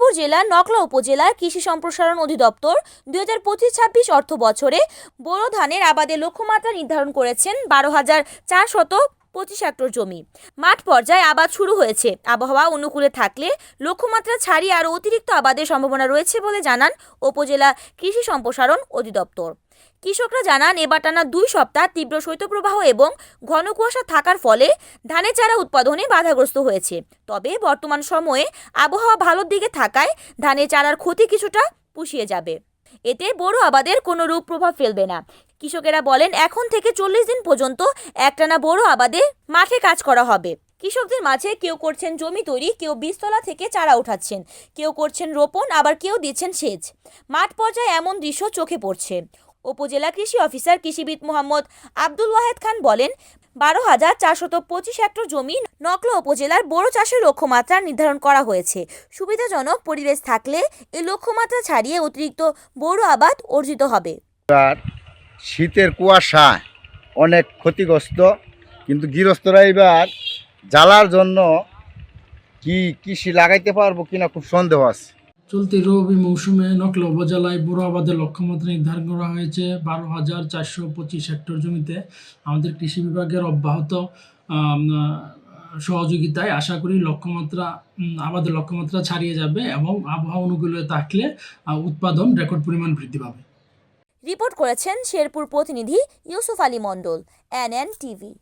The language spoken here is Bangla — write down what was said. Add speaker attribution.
Speaker 1: শেরপুর জেলার নকলা উপজেলার কৃষি সম্প্রসারণ অধিদপ্তর 2025-26 অর্থ বছরে বোরো ধানের আবাদের লক্ষ্যমাত্রা নির্ধারণ করেছেন 12,425 হেক্টর জমি। মাঠ পর্যায়ে আবাদ শুরু হয়েছে। আবহাওয়া অনুকূলে থাকলে লক্ষ্যমাত্রা ছাড়িয়ে আরও অতিরিক্ত আবাদের সম্ভাবনা রয়েছে বলে জানান উপজেলা কৃষি সম্প্রসারণ অধিদপ্তর। কৃষকরা জানান, এবার টানা 2 সপ্তাহ তীব্র শৈত্যপ্রবাহ এবং ঘন কুয়াশা থাকার ফলে ধানের চারা উৎপাদনে বাধাগ্রস্ত হয়েছে। তবে বর্তমান সময়ে আবহাওয়া ভালোর দিকে থাকায় ধানের চারার ক্ষতি কিছুটা পুষিয়ে যাবে। এতে বোরো আবাদের কোনো রূপ প্রভাব ফেলবে না। কৃষকেরা বলেন, এখন থেকে 40 দিন পর্যন্ত একটানা বোরো আবাদে মাঠে কাজ করা হবে। কৃষকদের মাঝে কেউ করছেন জমি তৈরি, কেউ বীজতলা থেকে চারা উঠাচ্ছেন, কেউ করছেন রোপণ, আবার কেউ দিচ্ছেন সেচ। মাঠ পর্যায়ে এমন দৃশ্য চোখে পড়ছে। উপজেলা কৃষি অফিসার কৃষিবিদ মোহাম্মদ আব্দুল ওয়াহেদ খান বলেন, 12,425 হেক্টর জমি নকলা উপজেলার বোরো চাষের লক্ষ্যমাত্রা নির্ধারণ করা হয়েছে। সুবিধাজনক পরিবেশ থাকলে এই লক্ষ্যমাত্রা ছাড়িয়ে অতিরিক্ত বোরো আবাদ অর্জিত হবে।
Speaker 2: শীতের কুয়াশা অনেক ক্ষতিগ্রস্ত, কিন্তু গৃহস্থরা এবার জ্বালার জন্য কি কৃষি লাগাইতে পারবো কিনা খুব সন্দেহ আছে।
Speaker 3: চলতি রবি মৌসুমে নকলা উপজেলায় বোরো আবাদের লক্ষ্যমাত্রা নির্ধারণ করা হয়েছে 12,425 হেক্টর জমিতে। আমাদের কৃষি বিভাগের অব্যাহত সহযোগিতায় আশা করি আবাদের লক্ষ্যমাত্রা ছাড়িয়ে যাবে এবং আবহাওয়া অনুকূলে থাকলে উৎপাদন রেকর্ড পরিমাণ বৃদ্ধি পাবে।
Speaker 1: রিপোর্ট করেছেন শেরপুর প্রতিনিধি ইউসুফ আলী মণ্ডল, NN টিভি।